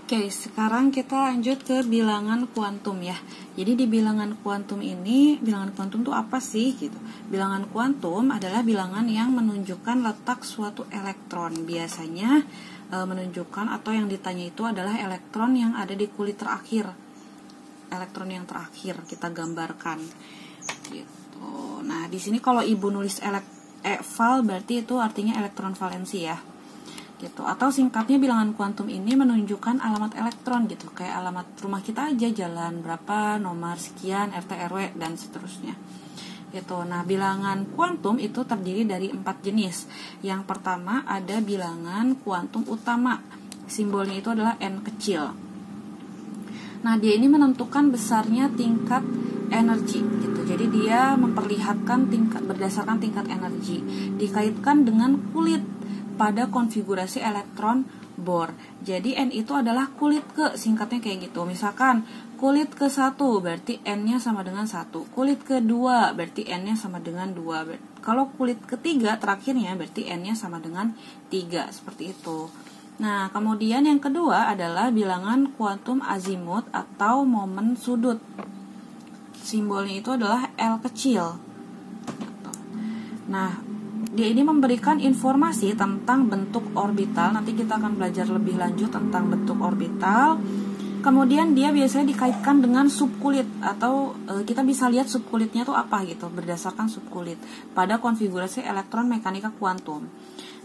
Oke, sekarang kita lanjut ke bilangan kuantum ya. Jadi di bilangan kuantum ini, bilangan kuantum itu apa sih gitu? Bilangan kuantum adalah bilangan yang menunjukkan letak suatu elektron. Biasanya menunjukkan atau yang ditanya itu adalah elektron yang ada di kulit terakhir. Elektron yang terakhir kita gambarkan. Gitu. Nah, di sini kalau Ibu nulis val berarti itu artinya elektron valensi ya. Gitu. Atau singkatnya bilangan kuantum ini menunjukkan alamat elektron gitu, kayak alamat rumah kita aja, jalan berapa, nomor sekian, RT RW dan seterusnya gitu. Nah, bilangan kuantum itu terdiri dari 4 jenis. Yang pertama ada bilangan kuantum utama, simbolnya itu adalah n kecil. Nah, dia ini menentukan besarnya tingkat energi gitu. Jadi dia memperlihatkan tingkat berdasarkan tingkat energi, dikaitkan dengan kulit pada konfigurasi elektron Bohr. Jadi N itu adalah kulit ke, singkatnya kayak gitu. Misalkan kulit ke-1 berarti N-nya sama dengan 1. Kulit ke-2 berarti N-nya sama dengan 2. Kalau kulit ke-3 terakhirnya berarti N-nya sama dengan 3. Seperti itu. Nah, kemudian yang kedua adalah bilangan kuantum azimut atau momen sudut. Simbolnya itu adalah L kecil. Nah, dia ini memberikan informasi tentang bentuk orbital. Nanti kita akan belajar lebih lanjut tentang bentuk orbital. Kemudian dia biasanya dikaitkan dengan subkulit, atau kita bisa lihat subkulitnya tuh apa gitu berdasarkan subkulit pada konfigurasi elektron mekanika kuantum.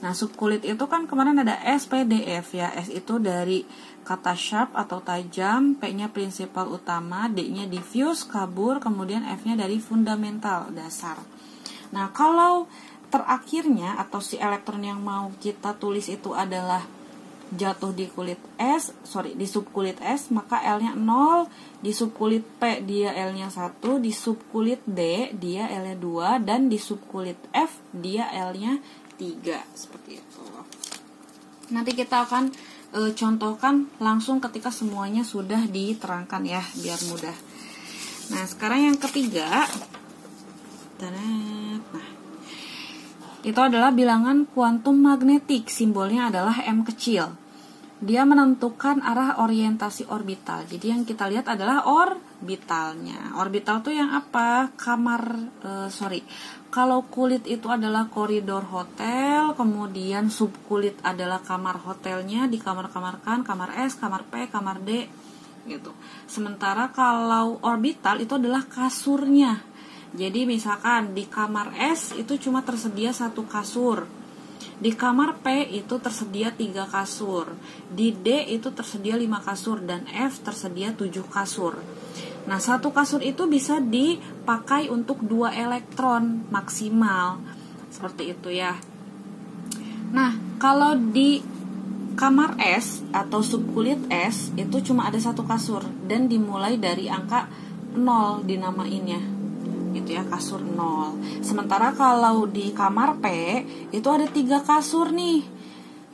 Nah, subkulit itu kan kemarin ada S, P, D, F ya. S itu dari kata sharp atau tajam, P-nya prinsipal utama, D-nya diffuse, kabur, kemudian F-nya dari fundamental, dasar. Nah, kalau terakhirnya atau si elektron yang mau kita tulis itu adalah jatuh di kulit di subkulit S, maka L-nya 0, di subkulit P dia L-nya 1, di subkulit D dia L-nya 2, dan di subkulit F dia L-nya 3, seperti itu. Nanti kita akan contohkan langsung ketika semuanya sudah diterangkan ya, biar mudah. Nah, sekarang yang ketiga. Nah, itu adalah bilangan kuantum magnetik, simbolnya adalah M kecil. Dia menentukan arah orientasi orbital. Jadi yang kita lihat adalah orbitalnya. Orbital itu yang apa? Kalau kulit itu adalah koridor hotel, kemudian subkulit adalah kamar hotelnya, di kamar-kamar kan, kamar S, kamar P, kamar D, gitu. Sementara kalau orbital itu adalah kasurnya. Jadi misalkan di kamar S itu cuma tersedia 1 kasur. Di kamar P itu tersedia 3 kasur. Di D itu tersedia 5 kasur. Dan F tersedia 7 kasur. Nah, 1 kasur itu bisa dipakai untuk 2 elektron maksimal. Seperti itu ya. Nah, kalau di kamar S atau subkulit S itu cuma ada 1 kasur. Dan dimulai dari angka 0 dinamainnya. Gitu ya, kasur 0. Sementara kalau di kamar P itu ada 3 kasur nih.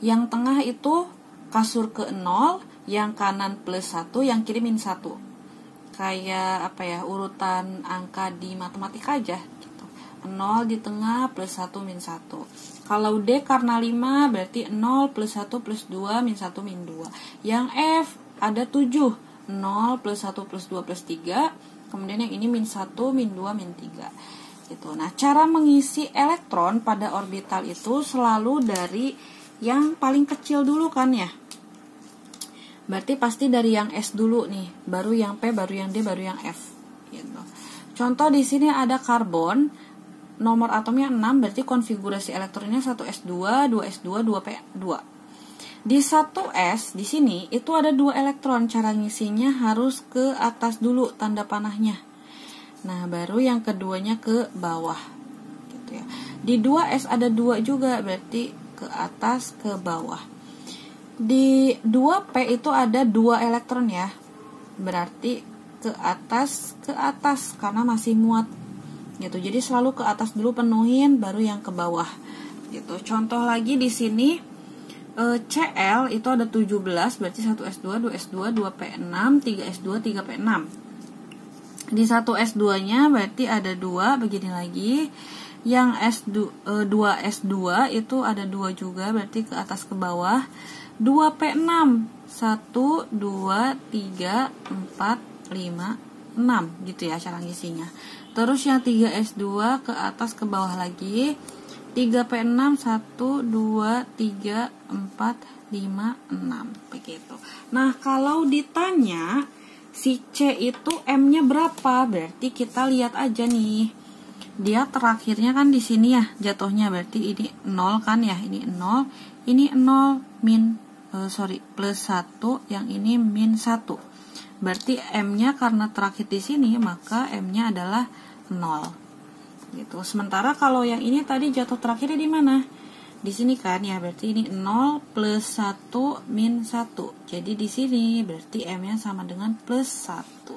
Yang tengah itu kasur ke-0, yang kanan plus 1, yang kiri min 1. Kayak apa ya, urutan angka di matematika aja gitu. 0 di tengah plus 1 min 1. Kalau D karena 5 berarti 0 plus 1 plus 2 min 1 min 2. Yang F ada 7. 0 plus 1 plus 2 plus 3. Kemudian yang ini min 1, min 2, min 3 gitu. Nah, cara mengisi elektron pada orbital itu selalu dari yang paling kecil dulu kan ya. Berarti pasti dari yang S dulu nih, baru yang P, baru yang D, baru yang F gitu. Contoh di sini ada karbon, nomor atomnya 6, berarti konfigurasi elektronnya 1s2, 2s2, 2p2. Di 1s di sini itu ada 2 elektron, cara ngisinya harus ke atas dulu tanda panahnya. Nah, baru yang keduanya ke bawah. Gitu ya. Di 2s ada 2 juga, berarti ke atas ke bawah. Di 2p itu ada 2 elektron ya. Berarti ke atas karena masih muat. Gitu. Jadi selalu ke atas dulu penuhin, baru yang ke bawah. Gitu. Contoh lagi di sini Cl itu ada 17, berarti 1s2, 2s2, 2p6, 3s2, 3p6. Di 1s2 nya berarti ada 2, begini lagi. Yang 2s2 itu ada 2 juga, berarti ke atas ke bawah. 2P6 1, 2, 3, 4, 5, 6 gitu ya cara ngisinya. Terus yang 3S2 ke atas ke bawah lagi, 3P6 1, 2, 3, 4, 5, 6 begitu. Nah kalau ditanya si C itu M-nya berapa, berarti kita lihat aja nih. Dia terakhirnya kan di sini ya jatuhnya, berarti ini 0 kan ya, ini 0, ini 0 plus 1, yang ini min 1. Berarti M-nya karena terakhir di sini, maka M-nya adalah 0. Gitu. Sementara kalau yang ini tadi jatuh terakhirnya di mana? Di sini kan ya, berarti ini 0 plus 1 min 1. Jadi di sini berarti M-nya sama dengan plus 1.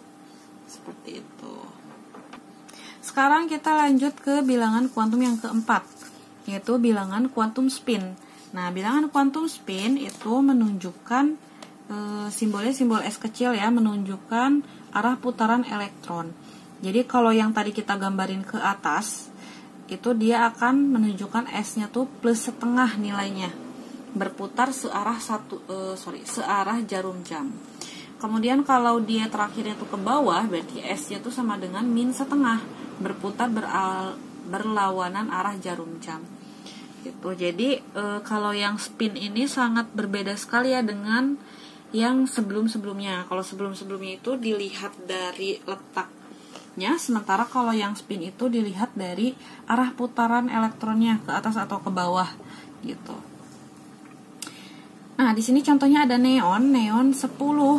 Seperti itu. Sekarang kita lanjut ke bilangan kuantum yang keempat, yaitu bilangan kuantum spin. Nah, bilangan kuantum spin itu menunjukkan simbolnya simbol S kecil ya, menunjukkan arah putaran elektron. Jadi kalau yang tadi kita gambarin ke atas, itu dia akan menunjukkan S-nya tuh plus setengah nilainya, berputar searah searah jarum jam. Kemudian kalau dia terakhirnya tuh ke bawah, berarti S-nya tuh sama dengan min setengah, berputar berlawanan arah jarum jam. Gitu. Jadi kalau yang spin ini sangat berbeda sekali ya dengan yang sebelum-sebelumnya. Kalau sebelum-sebelumnya itu dilihat dari letaknya, sementara kalau yang spin itu dilihat dari arah putaran elektronnya ke atas atau ke bawah gitu. Nah, di sini contohnya ada neon 10,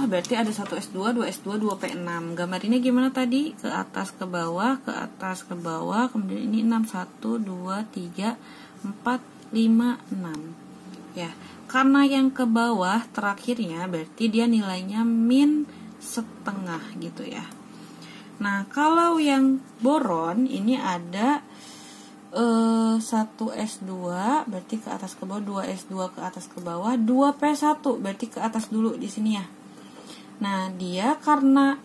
berarti ada 1S2, 2S2, 2P6. Gambarnya gimana tadi? Ke atas ke bawah, ke atas ke bawah, kemudian ini 6, 1, 2, 3, 4, 5, 6. Ya, karena yang ke bawah terakhirnya berarti dia nilainya min setengah gitu ya. Nah, kalau yang boron ini ada 1S2 berarti ke atas ke bawah, 2S2 ke atas ke bawah, 2P1 berarti ke atas dulu di sini ya. Nah, dia karena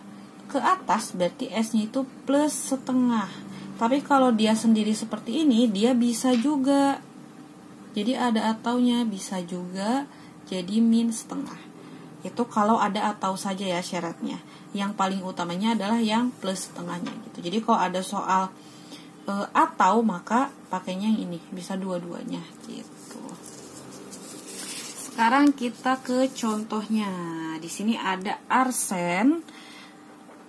ke atas berarti S-nya itu plus setengah. Tapi kalau dia sendiri seperti ini, dia bisa juga. Jadi ada ataunya, bisa juga jadi min setengah. Itu kalau ada atau saja ya syaratnya. Yang paling utamanya adalah yang plus setengahnya gitu. Jadi kalau ada soal atau maka pakainya yang ini, bisa dua-duanya gitu. Sekarang kita ke contohnya. Di sini ada arsen.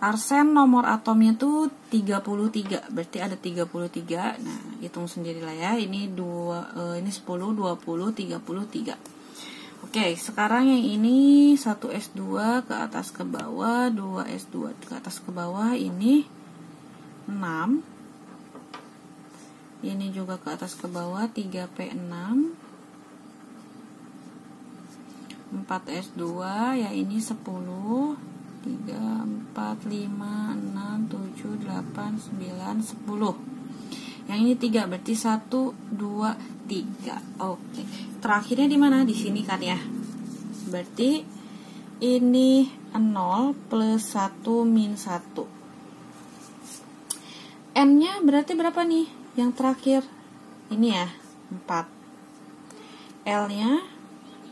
Arsen nomor atomnya tuh 33, berarti ada 33. Nah, hitung sendirilah ya. Ini 10, 20, 33. Oke, sekarang yang ini 1S2 ke atas ke bawah, 2S2 ke atas ke bawah, ini 6. Ini juga ke atas ke bawah, 3P6, 4S2, ya ini 10, 3, 4, 5, 6, 7, 8, 9, 10. Yang ini 3, berarti 1, 2, 3. Oke. Terakhirnya di mana? Di sini kan ya. Berarti ini 0 plus 1 min 1. N-nya berarti berapa nih? Yang terakhir ini ya 4.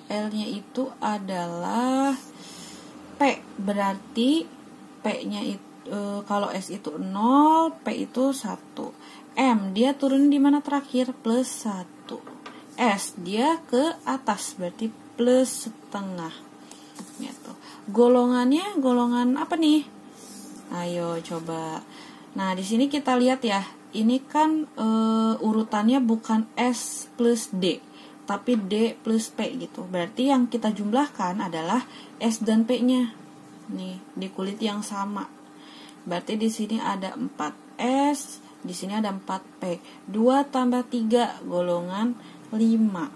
L-nya itu adalah P, berarti P-nya itu kalau S itu 0, P itu 1. M dia turun di mana terakhir? Plus 1. S dia ke atas, berarti plus setengah gitu. Golongannya golongan apa nih? Ayo coba. Nah, di sini kita lihat ya. Ini kan urutannya bukan S plus D, tapi D plus P gitu. Berarti yang kita jumlahkan adalah S dan P-nya. Nih, di kulit yang sama. Berarti di sini ada 4S, di sini ada 4P. 2 tambah 3 golongan 5.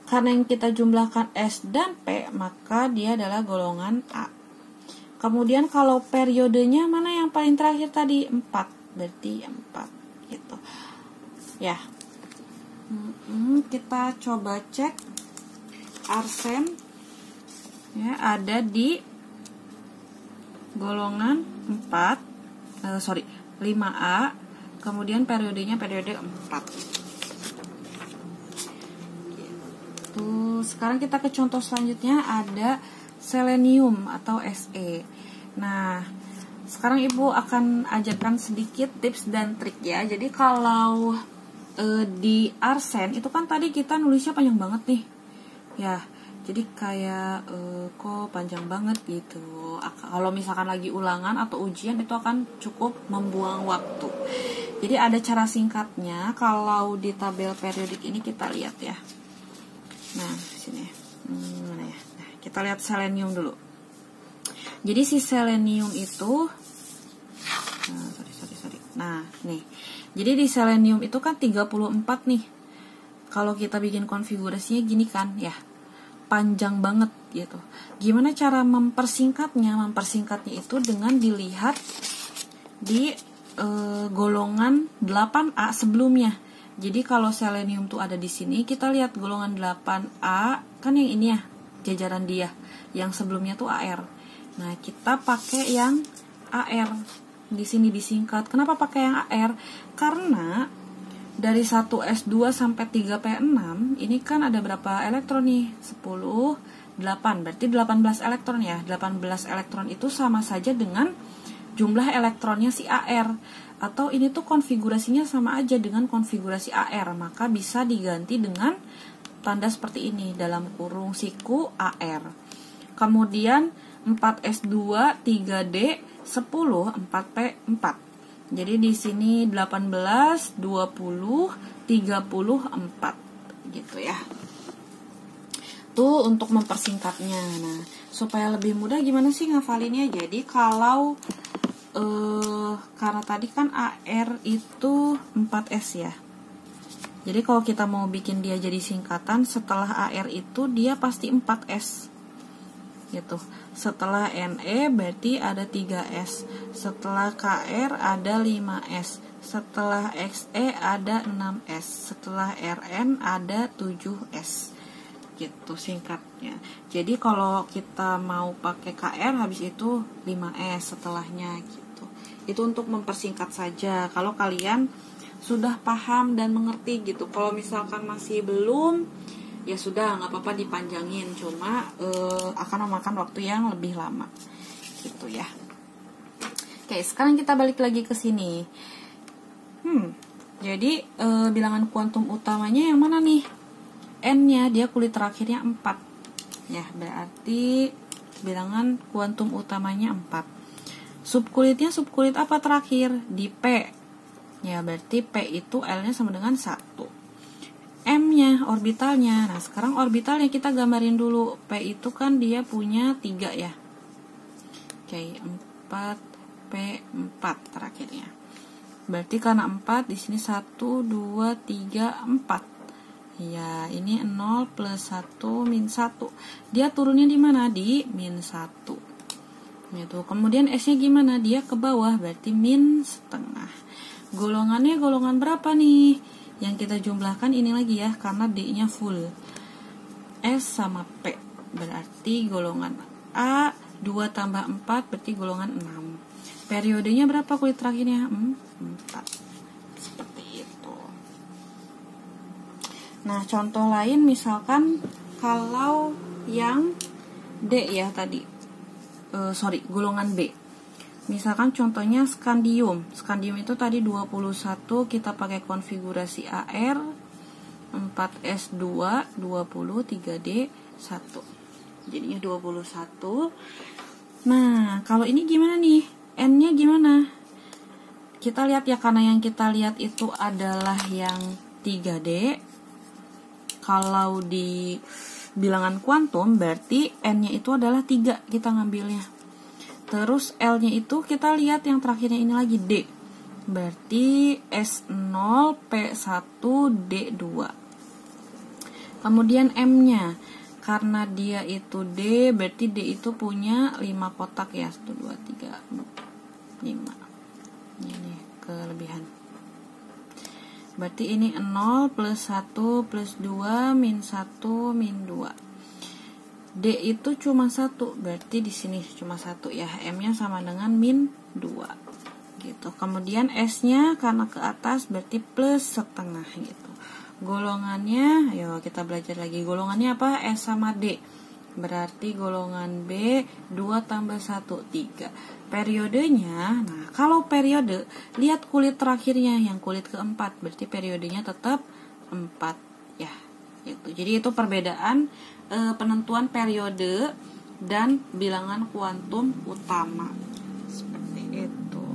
Karena yang kita jumlahkan S dan P, maka dia adalah golongan A. Kemudian kalau periodenya mana yang paling terakhir tadi? 4. Berarti 4 gitu ya. Kita coba cek arsen ya, ada di golongan 5A, kemudian periodenya periode 4 gitu. Tuh, sekarang kita ke contoh selanjutnya, ada selenium atau Se. Nah, sekarang Ibu akan ajarkan sedikit tips dan trik ya. Jadi kalau di arsen itu kan tadi kita nulisnya panjang banget nih. Ya, jadi kayak kok panjang banget gitu. Kalau misalkan lagi ulangan atau ujian itu akan cukup membuang waktu. Jadi ada cara singkatnya. Kalau di tabel periodik ini kita lihat ya. Nah, sini. Mana ya? Nah, kita lihat selenium dulu. Jadi si selenium itu sorry. Nah, nih. Jadi di selenium itu kan 34 nih. Kalau kita bikin konfigurasinya gini kan, ya. Panjang banget gitu. Gimana cara mempersingkatnya? Mempersingkatnya itu dengan dilihat di golongan 8A sebelumnya. Jadi kalau selenium tuh ada di sini, kita lihat golongan 8A, kan yang ini ya, jajaran dia. Yang sebelumnya tuh AR. Nah, kita pakai yang AR. Di sini disingkat. Kenapa pakai yang AR? Karena dari 1S2 sampai 3P6, ini kan ada berapa elektron nih? 10, 8. Berarti 18 elektron ya. 18 elektron itu sama saja dengan jumlah elektronnya si AR. Atau ini tuh konfigurasinya sama aja dengan konfigurasi AR, maka bisa diganti dengan tanda seperti ini, dalam kurung siku AR. Kemudian 4S2, 3D, 10, 4P4. Jadi di sini 18, 20, 34 gitu ya. Tuh untuk mempersingkatnya. Nah, supaya lebih mudah gimana sih ngafalinnya? Jadi kalau karena tadi kan AR itu 4S ya. Jadi kalau kita mau bikin dia jadi singkatan, setelah AR itu dia pasti 4S. Gitu. Setelah NE berarti ada 3S. Setelah KR ada 5S. Setelah XE ada 6S. Setelah RN ada 7S. Gitu singkatnya. Jadi kalau kita mau pakai KR, habis itu 5S setelahnya gitu. Itu untuk mempersingkat saja. Kalau kalian sudah paham dan mengerti gitu. Kalau misalkan masih belum, ya sudah, nggak apa-apa dipanjangin. Cuma akan memakan waktu yang lebih lama gitu ya. Oke, sekarang kita balik lagi ke sini. Jadi bilangan kuantum utamanya yang mana nih? N-nya dia kulit terakhirnya 4. Ya, berarti bilangan kuantum utamanya 4. Subkulitnya subkulit apa terakhir? Di P. Ya, berarti P itu L-nya sama dengan 1. M-nya, orbitalnya. Nah, sekarang orbitalnya kita gambarin dulu. P itu kan dia punya 3 ya. Oke, 4, P4 terakhirnya. Berarti karena 4, di sini 1, 2, 3, 4. Ya, ini 0 plus 1 min 1. Dia turunnya di mana? Di min 1. Gitu. Kemudian S-nya gimana? Dia ke bawah, berarti min setengah. Golongannya golongan berapa nih? Yang kita jumlahkan ini lagi ya, karena D-nya full. S sama P. Berarti golongan A, 2 tambah 4, berarti golongan 6. Periodenya berapa kulit terakhirnya? 4. Seperti itu. Nah, contoh lain misalkan kalau yang D ya tadi. Golongan B. Misalkan contohnya skandium. Skandium itu tadi 21, kita pakai konfigurasi AR, 4S2, 20, 3D, 1. Jadinya 21. Nah, kalau ini gimana nih? N-nya gimana? Kita lihat ya, karena yang kita lihat itu adalah yang 3D. Kalau di bilangan kuantum berarti N-nya itu adalah 3 kita ngambilnya. Terus L-nya itu kita lihat yang terakhirnya ini lagi D. Berarti S0, P1, D2. Kemudian M-nya, karena dia itu D, berarti D itu punya 5 kotak ya. 1, 2, 3, 4, 5. Ini kelebihan. Berarti ini 0 plus 1 plus 2 min 1 min 2. D itu cuma 1, berarti di sini cuma 1 ya. M-nya sama dengan min 2. Gitu. Kemudian S-nya karena ke atas berarti plus setengah gitu. Golongannya, ayo kita belajar lagi. Golongannya apa? S sama D. Berarti golongan B 2 tambah 1, 3. Periodenya, nah kalau periode, lihat kulit terakhirnya yang kulit keempat, berarti periodenya tetap 4 ya. Gitu. Jadi itu perbedaan penentuan periode dan bilangan kuantum utama. Seperti itu.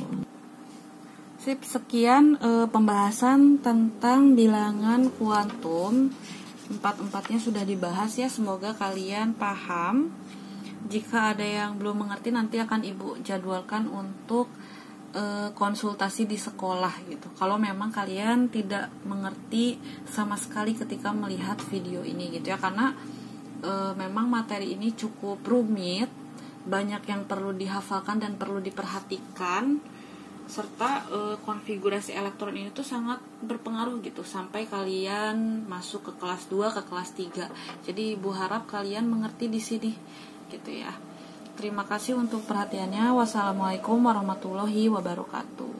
Sip, sekian pembahasan tentang bilangan kuantum. Empat-empatnya sudah dibahas ya, semoga kalian paham. Jika ada yang belum mengerti, nanti akan Ibu jadwalkan untuk konsultasi di sekolah gitu. Kalau memang kalian tidak mengerti sama sekali ketika melihat video ini gitu ya, karena memang materi ini cukup rumit, banyak yang perlu dihafalkan dan perlu diperhatikan, serta konfigurasi elektron ini tuh sangat berpengaruh gitu sampai kalian masuk ke kelas 2, ke kelas 3. Jadi Ibu harap kalian mengerti di sini gitu ya. Terima kasih untuk perhatiannya. Wassalamualaikum warahmatullahi wabarakatuh.